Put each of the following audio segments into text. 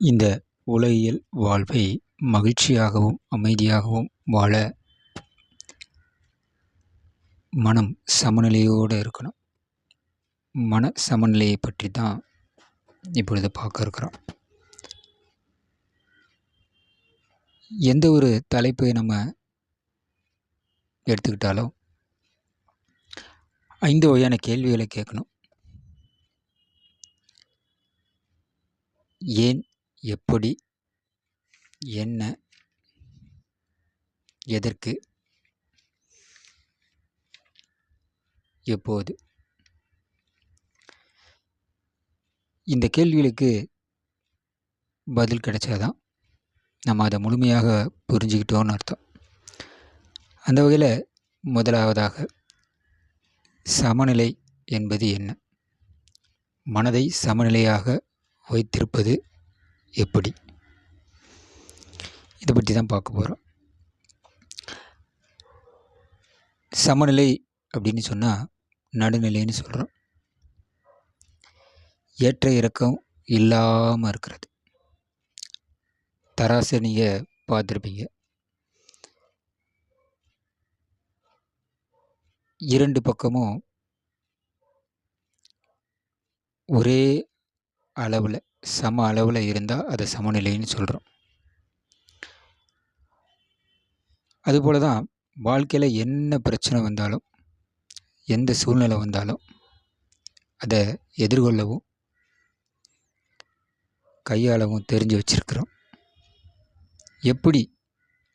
இந்த உலகியல் வாழ்வை மகிழ்ச்சியாகவும் அமைதியாகவும் வாழ மனம் சமநிலையோடு இருக்கணும். மன சமநிலையை பற்றி தான் இப்பொழுது பார்க்க இருக்கிறோம். எந்த ஒரு தலைப்பை நம்ம எடுத்துக்கிட்டாலும் 5 வகையான கேள்விகளை கேட்கணும். ஏன், எப்படி, என்ன, எதற்கு, எப்போது. இந்த கேள்விகளுக்கு பதில் கிடைச்சாதான் நம்ம அதை முழுமையாக புரிஞ்சுக்கிட்டோன்னு அர்த்தம். அந்த வகையில் முதலாவதாக சமநிலை என்பது என்ன? மனதை சமநிலையாக வைத்திருப்பது எப்படி? இதை பற்றி தான் பார்க்க போகிறோம். சமநிலை அப்படின்னு சொன்னால் நடுநிலைன்னு சொல்கிறோம். ஏற்ற இறக்கம் இல்லாமல் இருக்கிறது. தராசை நீங்கள் பார்த்துருப்பீங்க. 2 பக்கமும் ஒரே அளவில் சம அளவில் இருந்தால் அதை சமநிலைன்னு சொல்கிறோம். அதுபோல தான் வாழ்க்கையில் என்ன பிரச்சனை வந்தாலும், எந்த சூழ்நிலை வந்தாலும் அதை எதிர்கொள்ளவும் கையாளவும் தெரிஞ்சு வச்சுருக்கிறோம். எப்படி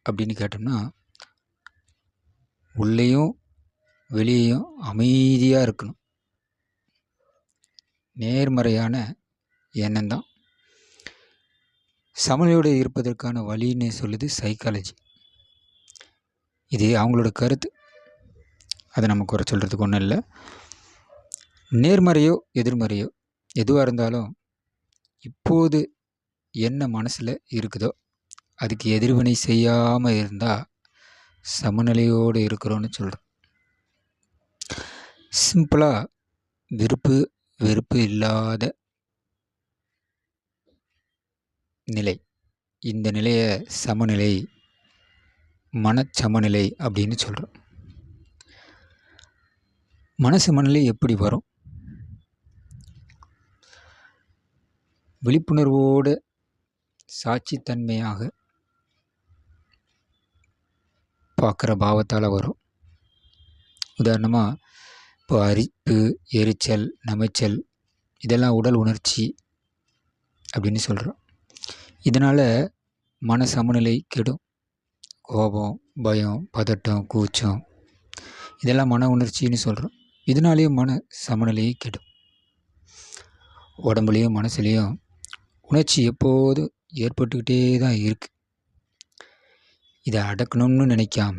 அப்படின்னு கேட்டோம்னா, உள்ளேயும் வெளியேயும் அமைதியாக இருக்கணும். நேர்மறையான எண்ணம் தான் சமநிலையோடு இருப்பதற்கான வழின்னு சொல்லுது சைக்காலஜி. இது அவங்களோட கருத்து, அதை நம்ம குறை சொல்கிறதுக்கு ஒன்றும் இல்லை. நேர்மறையோ எதிர்மறையோ எதுவாக இருந்தாலும் இப்போது என்ன மனசில் இருக்குதோ அதுக்கு எதிர்வினை செய்யாமல் இருந்தால் சமநிலையோடு இருக்கிறோன்னு சொல்கிறோம். சிம்பிளாக விருப்பு வெறுப்பு இல்லாத நிலை, இந்த நிலையை சமநிலை, மனச்சமநிலை அப்படின்னு சொல்கிறோம். மனசமநிலை எப்படி வரும்? விழிப்புணர்வோடு சாட்சித்தன்மையாக பார்க்குற பாவத்தால் வரும். உதாரணமாக இப்போ அரிப்பு, எரிச்சல், நமைச்சல் இதெல்லாம் உடல் உணர்ச்சி அப்படின்னு சொல்கிறோம். இதனால் மன சமநிலை கெடும். கோபம், பயம், பதட்டம், கூச்சம் இதெல்லாம் மன உணர்ச்சின்னு சொல்கிறோம். இதனாலேயும் மன சமநிலையை கெடும். உடம்புலேயும் மனசுலேயும் உணர்ச்சி எப்போதும் ஏற்பட்டுக்கிட்டே தான் இருக்குது. இதை அடக்கணும்னு நினைக்காம,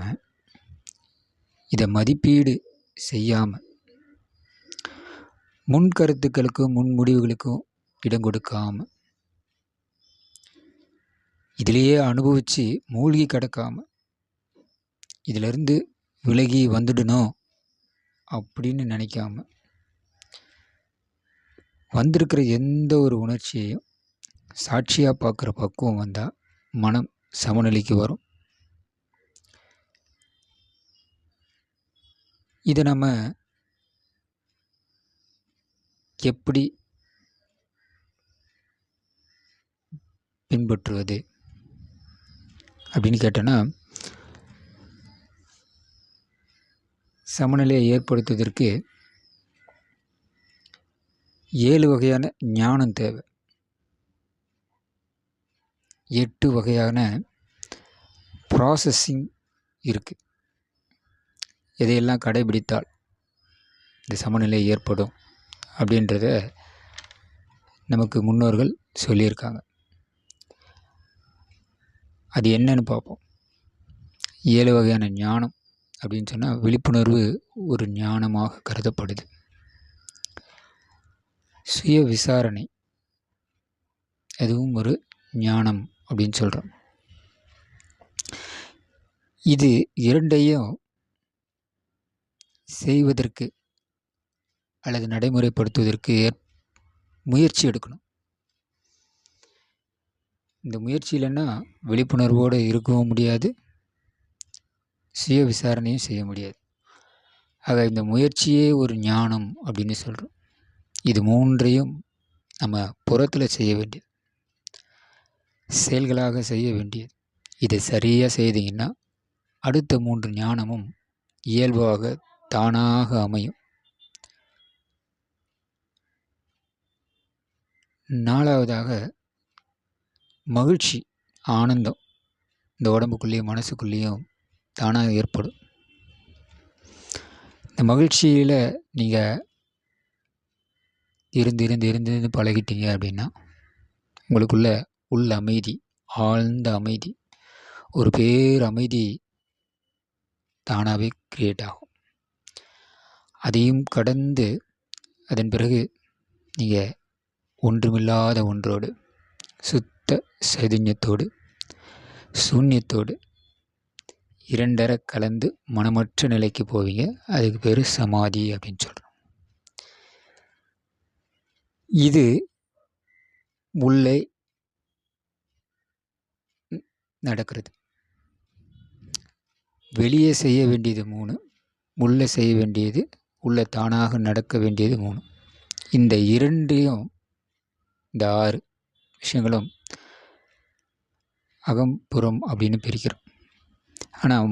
இதை மதிப்பீடு செய்யாமல், முன் கருத்துக்களுக்கும் முன் முடிவுகளுக்கும் இடம் கொடுக்காமல், இதிலேயே அனுபவித்து மூழ்கி கிடக்காமல், இதிலிருந்து விலகி வந்துடணும் அப்படின்னு நினைக்காம, வந்திருக்கிற எந்த ஒரு உணர்ச்சியையும் சாட்சியாக பார்க்குற பக்குவம் வந்தால் மனம் சமநிலைக்கு வரும். இதை நம்ம எப்படி பின்பற்றுவது அப்படின்னு கேட்டோன்னா, சமநிலையை ஏற்படுத்துவதற்கு 7 வகையான ஞானம் தேவை. 8 வகையான ப்ராசஸிங் இருக்குது. எதையெல்லாம் கடைபிடித்தால் இந்த சமநிலை ஏற்படும் அப்படின்றத நமக்கு முன்னோர்கள் சொல்லியிருக்காங்க. அது என்னன்னு பார்ப்போம். 7 வகையான ஞானம் அப்படின்னு சொன்னால் விழிப்புணர்வு ஒரு ஞானமாக கருதப்படுது. சுய விசாரணை அதுவும் ஒரு ஞானம் அப்படின்னு சொல்கிறோம். இது இரண்டையும் செய்வதற்கு அல்லது நடைமுறைப்படுத்துவதற்கு முயற்சி எடுக்கணும். இந்த முயற்சி இல்லைன்னா விழிப்புணர்வோடு இருக்கவும் முடியாது, சுய விசாரணையும் செய்ய முடியாது. ஆக இந்த முயற்சியே ஒரு ஞானம் அப்படின்னு சொல்கிறோம். இது மூன்றையும் நம்ம புறத்தில் செய்ய வேண்டியது, செயல்களாக செய்ய வேண்டியது. இதை சரியாக செய்தீங்கன்னா அடுத்த 3 ஞானமும் இயல்பாக தானாக அமையும். 4வதாக மகிழ்ச்சி, ஆனந்தம் இந்த உடம்புக்குள்ளேயும் மனசுக்குள்ளேயும் தானாக ஏற்படும். இந்த மகிழ்ச்சியில் நீங்கள் இருந்து பழகிட்டீங்க அப்படின்னா உங்களுக்குள்ள உள்ள அமைதி, ஆழ்ந்த அமைதி, ஒரு பேர் அமைதி தானாகவே கிரியேட் ஆகும். அதையும் கடந்து அதன் பிறகு நீங்கள் ஒன்றுமில்லாத ஒன்றோடு, சுத்த சைதன்யத்தோடு, சூன்யத்தோடு இரண்டர கலந்து மனமற்ற நிலைக்கு போவீங்க. அதுக்கு பேர் சமாதி அப்படின்னு சொல்கிறோம். இது உள்ளே நடக்கிறது. வெளியே செய்ய வேண்டியது 3, உள்ளே செய்ய வேண்டியது, உள்ளே தானாக நடக்க வேண்டியது 3. இந்த 2ஐயும், இந்த 6 விஷயங்களும் அகம் புறம் அப்படின்னு பிரிக்கிறோம். ஆனால்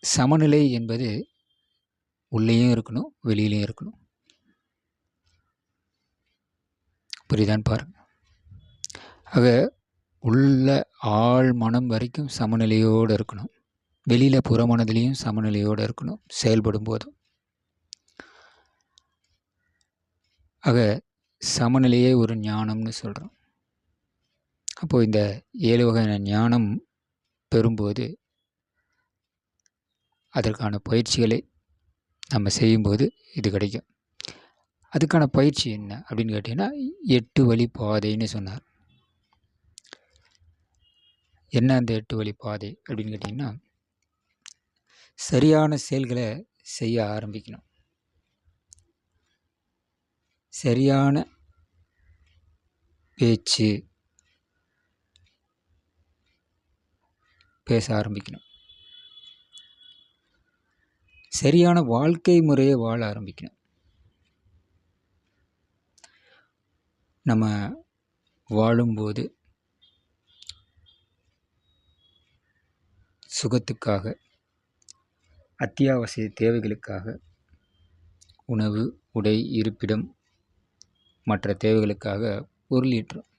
சமநிலை என்பது உள்ளேயும் இருக்கணும், வெளியிலையும் இருக்கணும். புரியுதான்னு பாருங்க. ஆக உள்ள ஆழ் மனம் வரைக்கும் சமநிலையோடு இருக்கணும், வெளியில் புறமனதிலையும் சமநிலையோடு இருக்கணும் செயல்படும் போதும். ஆக சமநிலையே ஒரு ஞானம்னு சொல்கிறோம். அப்போது இந்த 7 வகையான ஞானம் பெறும்போது அதற்கான பயிற்சிகளை நம்ம செய்யும்போது இது கிடைக்கும். அதுக்கான பயிற்சி என்ன அப்படின்னு கேட்டிங்கன்னா 8 வழி பாதைன்னு சொன்னார். என்ன அந்த 8 வழி பாதை அப்படின்னு கேட்டிங்கன்னா, சரியான செயல்களை செய்ய ஆரம்பிக்கணும், சரியான பேச்சு பேச ஆரம்பிக்கணும், சரியான வாழ்க்கை முறையை வாழ ஆரம்பிக்கணும். நம்ம வாழும்போது சுகத்துக்காக, அத்தியாவசிய தேவைகளுக்காக, உணவு, உடை, இருப்பிடம், மற்ற தேவைகளுக்காக பொருளீட்டுறோம்.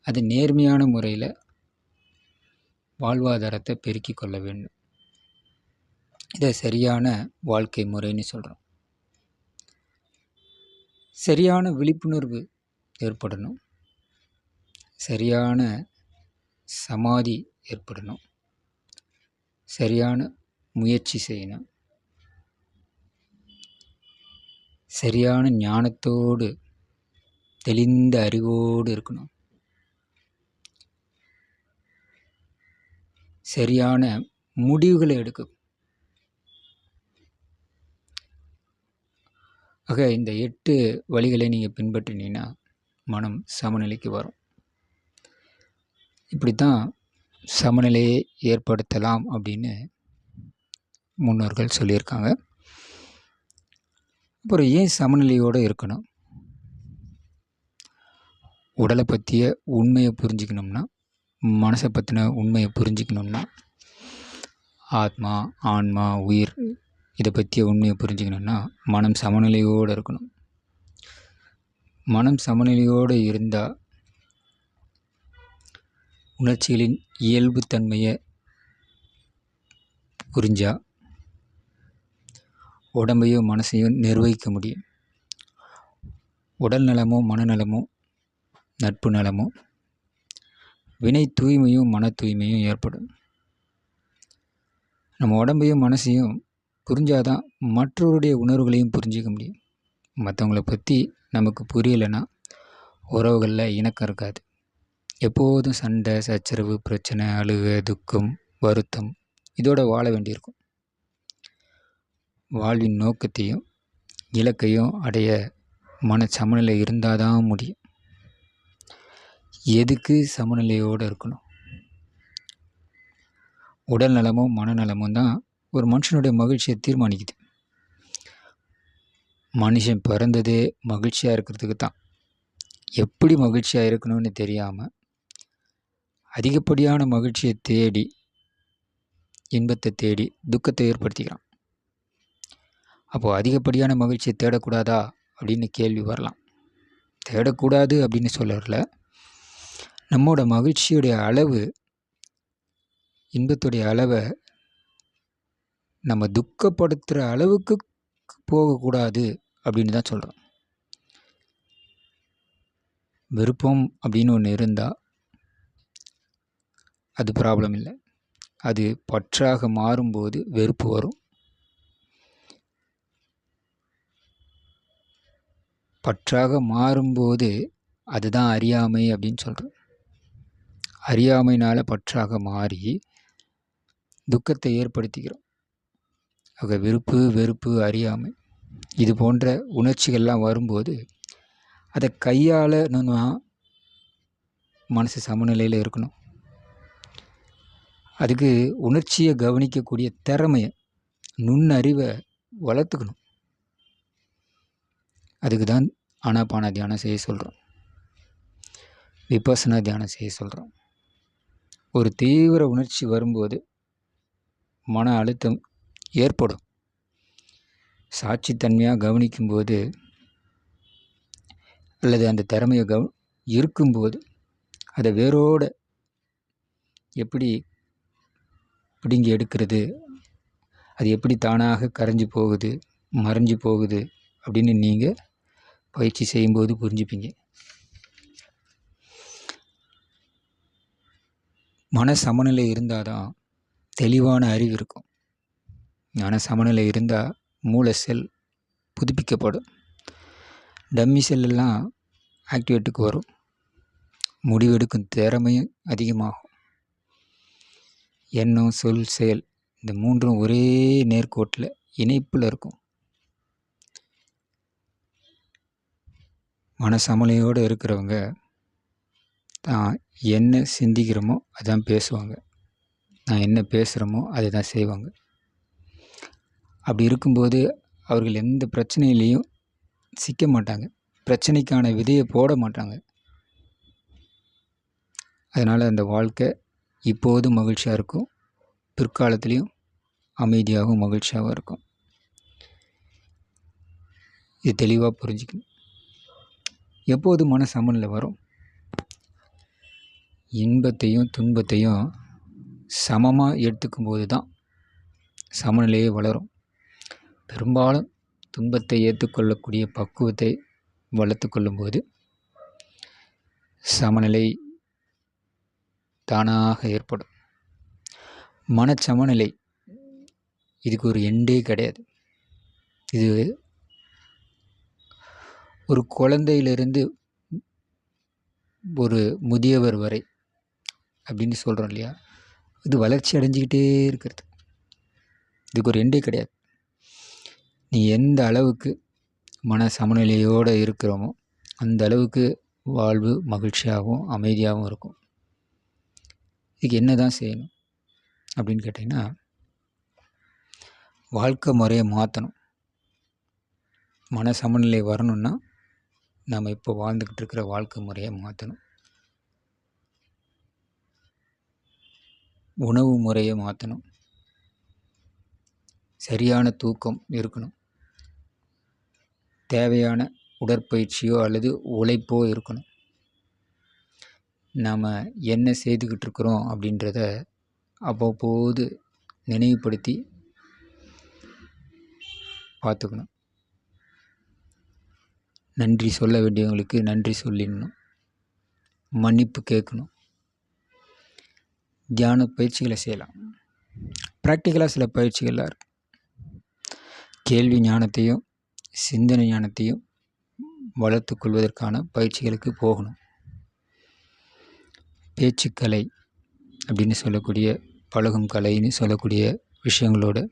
அது நேர்மையான முறையில் வாழ்வாதாரத்தை பெருக்கிக் கொள்ள வேண்டும். இதை சரியான வாழ்க்கை முறைன்னு சொல்கிறோம். சரியான விழிப்புணர்வு ஏற்படணும், சரியான சமாதி ஏற்படணும், சரியான முயற்சி செய்யணும், சரியான ஞானத்தோடு தெளிந்த அறிவோடு இருக்கணும், சரியான முடிவுகளை எடுக்கணும். ஆக இந்த 8 வழிகளை நீங்கள் பின்பற்றினீங்கன்னா மனம் சமநிலைக்கு வரும். இப்படித்தான் சமநிலையை ஏற்படுத்தலாம் அப்படின்னு முன்னோர்கள் சொல்லியிருக்காங்க. அப்புறம் ஏன் சமநிலையோடு இருக்கணும்? உடலை பற்றிய உண்மையை புரிஞ்சுக்கணும்னா, மனசை பற்றின உண்மையை புரிஞ்சுக்கணும்னா, ஆத்மா, ஆன்மா, உயிர் இதை பற்றிய உண்மையை புரிஞ்சுக்கணும்னா மனம் சமநிலையோடு இருக்கணும். மனம் சமநிலையோடு இருந்தால் உணர்ச்சிகளின் இயல்புத்தன்மையை புரிஞ்சால் உடம்பையும் மனசையும் நிர்வகிக்க முடியும். உடல் நலமோ மனநலமோ நட்பு நலமோ வினை தூய்மையும் மன தூய்மையும் ஏற்படும். நம்ம உடம்பையும் மனசையும் புரிஞ்சாதான் மற்றவருடைய உணர்வுகளையும் புரிஞ்சிக்க முடியும். மற்றவங்களை பற்றி நமக்கு புரியலைன்னா உறவுகளில் இணக்கம் இருக்காது. எப்போதும் சண்டை, சச்சரவு, பிரச்சனை, அழுகை, துக்கம், வருத்தம் இதோடு வாழ வேண்டியிருக்கும். வாழ்வின் நோக்கத்தையும் இலக்கையும் அடைய மன சமநிலை இருந்தால் தான் முடியும். எதுக்கு சமநிலையோடு இருக்கணும்? உடல் நலமும் மனநலமும் தான் ஒரு மனுஷனுடைய மகிழ்ச்சியை தீர்மானிக்குது. மனுஷன் பிறந்ததே மகிழ்ச்சியாக இருக்கிறதுக்கு தான். எப்படி மகிழ்ச்சியாக இருக்கணும்னு தெரியாமல் அதிகப்படியான மகிழ்ச்சியை தேடி, இன்பத்தை தேடி துக்கத்தை ஏற்படுத்திக்கிறான். அப்போது அதிகப்படியான மகிழ்ச்சியை தேடக்கூடாதா அப்படின்னு கேள்வி வரலாம். தேடக்கூடாது அப்படின்னு சொல்லல. நம்மோட மகிழ்ச்சியுடைய அளவு, இன்பத்துடைய அளவை நம்ம துக்கப்படுத்துகிற அளவுக்கு போகக்கூடாது அப்படின்னு தான் சொல்கிறோம். விருப்பம் அப்படின்னு ஒன்று இருந்தால் அது ப்ராப்ளம் இல்லை. அது பற்றாக மாறும்போது வெறுப்பு வரும். பற்றாக மாறும்போது அதுதான் அறியாமை அப்படின்னு சொல்கிறோம். அறியாமையினால் பற்றாக மாறி துக்கத்தை ஏற்படுத்திக்கிறோம். ஆக விருப்பு, வெறுப்பு, அறியாமை இது போன்ற உணர்ச்சிகள்லாம் வரும்போது அதை கையாளணும்னா மனசு சமநிலையில் இருக்கணும். அதுக்கு உணர்ச்சியை கவனிக்கக்கூடிய திறமையை, நுண்ணறிவை வளர்த்துக்கணும். அதுக்கு தான் ஆனாபான தியானம் செய்ய சொல்கிறோம், விபஸ்ஸனா தியானம் செய்ய சொல்கிறோம். ஒரு தீவிர உணர்ச்சி வரும்போது மன அழுத்தம் ஏற்படும். சாட்சித்தன்மையாக கவனிக்கும்போது அல்லது அந்த திறமையை இருக்கும்போது அதை வேரோடு எப்படி பிடுங்கி எடுக்கிறது, அது எப்படி தானாக கரைஞ்சி போகுது, மறைஞ்சி போகுது அப்படின்னு நீங்கள் பயிற்சி செய்யும்போது புரிஞ்சுப்பீங்க. மன சமநிலை இருந்தால் தான் தெளிவான அறிவு இருக்கும். மன சமநிலை இருந்தால் மூளை செல் புதுப்பிக்கப்படும். டம்மி செல்லெல்லாம் ஆக்டிவேட்டுக்கு வரும். முடிவெடுக்கும் திறமையும் அதிகமாகும். எண்ணம், சொல், செயல் இந்த மூன்றும் ஒரே நேர்கோட்டில் இணைப்பில் இருக்கும். மன சமநிலையோடு இருக்கிறவங்க தான் என்ன சிந்திக்கிறோமோ அதான் பேசுவாங்க. நான் என்ன பேசுகிறோமோ அதை தான் செய்வாங்க. அப்படி இருக்கும்போது அவர்கள் எந்த பிரச்சனையிலையும் சிக்க மாட்டாங்க. பிரச்சனைக்கான விதையை போட மாட்டாங்க. அதனால் அந்த வாழ்க்கை இப்போதும் மகிழ்ச்சியாக இருக்கும், பிற்காலத்துலேயும் அமைதியாகவும் மகிழ்ச்சியாகவும் இருக்கும். இது தெளிவாக புரிஞ்சுக்கணும். எப்போது மன சமநிலை வரும்? இன்பத்தையும் துன்பத்தையும் சமமாக எடுத்துக்கும் போது தான் சமநிலையே வளரும். பெரும்பாலும் துன்பத்தை ஏற்றுக்கொள்ளக்கூடிய பக்குவத்தை வளர்த்து கொள்ளும்போது சமநிலை தானாக ஏற்படும். மனச்சமநிலை இதுக்கு ஒரு எண்டே கிடையாது. இது ஒரு குழந்தையிலிருந்து ஒரு முதியவர் வரை அப்படின்னு சொல்கிறோம் இல்லையா, இது வளர்ச்சி அடைஞ்சிக்கிட்டே இருக்கிறது. இதுக்கு ஒரு எண்டே கிடையாது. நீ எந்த அளவுக்கு மன சமநிலையோடு இருக்கிறோமோ அந்த அளவுக்கு வாழ்வு மகிழ்ச்சியாகவும் அமைதியாகவும் இருக்கும். இதுக்கு என்ன தான் செய்யணும் அப்படின்னு கேட்டிங்கன்னா, வாழ்க்கை முறையை மாற்றணும். மன சமநிலை வரணும்னா நாம் இப்போ வாழ்ந்துக்கிட்டு இருக்கிற வாழ்க்கை முறையை மாற்றணும். உணவு முறையை மாற்றணும். சரியான தூக்கம் இருக்கணும். தேவையான உடற்பயிற்சியோ அல்லது உழைப்போ இருக்கணும். நாம் என்ன செய்துக்கிட்டு இருக்கிறோம் அப்படின்றத அவ்வப்போது நினைவுபடுத்தி பார்த்துக்கணும். நன்றி சொல்ல வேண்டியவங்களுக்கு நன்றி சொல்லிடணும். மன்னிப்பு கேட்கணும். தியான பயிற்சிகளை செய்யலாம். ப்ராக்டிக்கலாக சில பயிற்சிகள்லாம் இருக்குது. கேள்வி ஞானத்தையும் சிந்தனை ஞானத்தையும் வளர்த்து கொள்வதற்கான பயிற்சிகளுக்கு போகணும். பேச்சுக்கலை அப்படின்னு சொல்லக்கூடிய, பழகும் கலைன்னு சொல்லக்கூடிய விஷயங்களோடு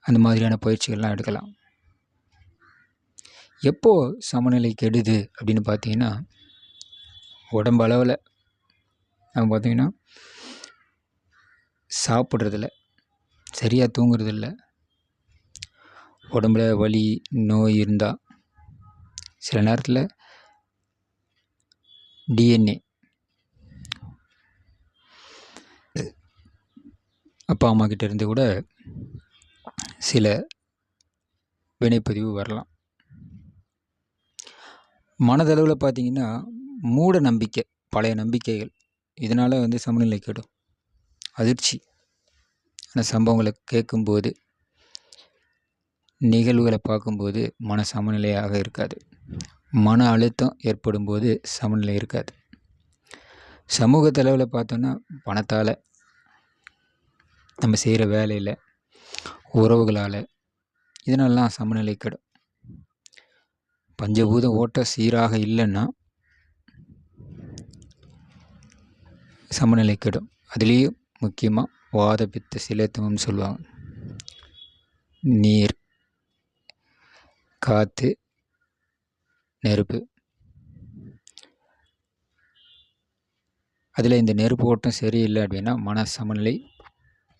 அந்த மாதிரியான பயிற்சிகள்லாம் எடுக்கலாம். எப்போ சமநிலை கெடுது அப்படின்னு பார்த்தீங்கன்னா, உடம்பு அளவில் நம்ம பார்த்திங்கன்னா சாப்பிட்றதில்ல, சரியாக தூங்குறதில்ல, உடம்புல வலி நோய் இருந்தால் சில நேரத்தில் டிஎன்ஏ அப்பா அம்மா கிட்ட இருந்து கூட சில வினைப்பதிவு வரலாம். மனதளவில் பார்த்திங்கன்னா மூட நம்பிக்கை, பழைய நம்பிக்கைகள், இதனால் சமநிலை கெடும். அதிர்ச்சி அந்த சம்பவங்களை கேட்கும்போது, நிகழ்வுகளை பார்க்கும்போது மன சமநிலையாக இருக்காது. மன அழுத்தம் ஏற்படும் போது சமநிலை இருக்காது. சமூக அளவில் பார்த்தோன்னா பணத்தால், நம்ம செய்கிற வேலையில், உறவுகளால், இதனாலலாம் சமநிலை கெடும். பஞ்சபூத ஓட்டம் சீராக இல்லைன்னா சமநிலை கெடும். அதுலேயும் முக்கியமாக வாத பித்த சிலேத்துவம்னு சொல்லுவாங்க. நீர், காற்று, நெருப்பு. அதில் இந்த நெருப்பு ஓட்டம் சரியில்லை அப்படின்னா மன சமநிலை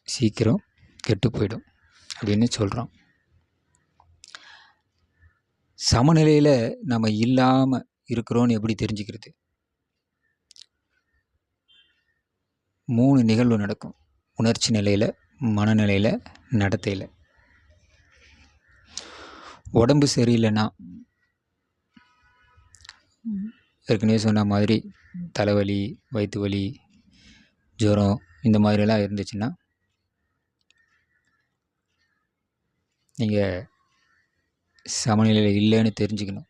சீக்கிரம் கெட்டு போயிடும் அப்படின்னு சொல்கிறோம். சமநிலையில் நம்ம இல்லாமல் இருக்கிறோன்னு எப்படி தெரிஞ்சுக்கிறது? 3 நிகழ்வு நடக்கும். உணர்ச்சி நிலையில், மனநிலையில், நடத்தையில். உடம்பு சரியில்லைன்னா, ஏற்கனவே சொன்ன மாதிரி தலைவலி, வயிற்று வலி, ஜுரம் இந்த மாதிரிலாம் இருந்துச்சுன்னா நீங்கள் சமநிலையில் இல்லைன்னு தெரிஞ்சுக்கணும்.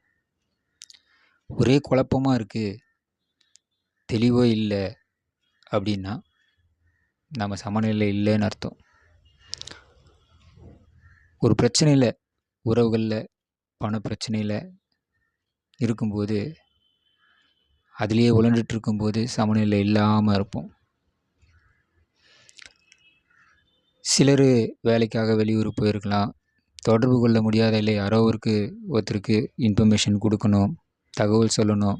ஒரே குழப்பமாக இருக்குது, தெளிவோ இல்லை அப்படின்னா நம்ம சமநிலையில் இல்லைன்னு அர்த்தம். ஒரு பிரச்சனையில், உறவுகளில், பண பிரச்சனையில் இருக்கும்போது, அதுலேயே உழண்டுட்டு இருக்கும்போது சமநிலை இல்லாமல் இருப்போம். சிலர் வேலைக்காக வெளியூர் போயிருக்கலாம், தொடர்பு கொள்ள முடியாத இல்லை, யாரோ ஒருத்தருக்கு இன்ஃபர்மேஷன் கொடுக்கணும், தகவல் சொல்லணும்.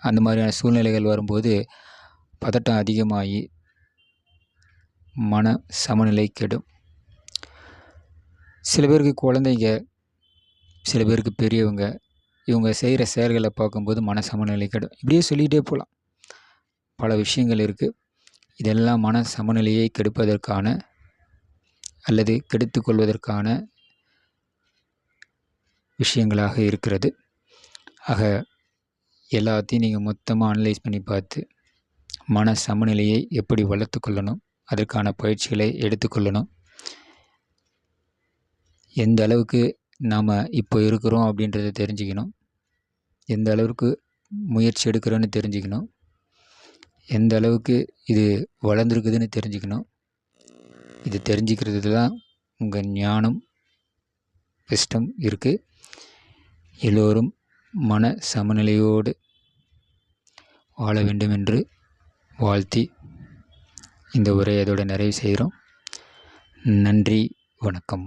அந்த மாதிரியான சூழ்நிலைகள் வரும்போது பதட்டம் அதிகமாகி மன சமநிலை கெடும். சில பேருக்கு குழந்தைங்க, சில பேருக்கு பெரியவங்க, இவங்க செய்கிற செயல்களை பார்க்கும்போது மன சமநிலை கெடும். இப்படியே சொல்லிகிட்டே போகலாம். பல விஷயங்கள் இருக்குது. இதெல்லாம் மன சமநிலையை கெடுப்பதற்கான அல்லது கெடுத்து கொள்வதற்கான விஷயங்களாக இருக்கிறது. ஆக எல்லாத்தையும் நீங்கள் மொத்தமாக அனலைஸ் பண்ணி பார்த்து மன சமநிலையை எப்படி வளர்த்து கொள்ளணும், அதற்கான பயிற்சிகளை எடுத்துக்கொள்ளணும். எந்த அளவுக்கு நாம் இப்போ இருக்கிறோம் அப்படின்றத தெரிஞ்சுக்கணும். எந்த அளவுக்கு முயற்சி எடுக்கிறோன்னு தெரிஞ்சுக்கணும். எந்த அளவுக்கு இது வளர்ந்துருக்குதுன்னு தெரிஞ்சுக்கணும். இது தெரிஞ்சுக்கிறது தான் உங்கள் ஞானம், விஸ்டம் இருக்குது. எல்லோரும் மன சமநிலையோடு வாழ வேண்டும் என்று வாழ்த்தி இந்த உரையை அதோட நிறைவு செய்கிறோம். நன்றி, வணக்கம்.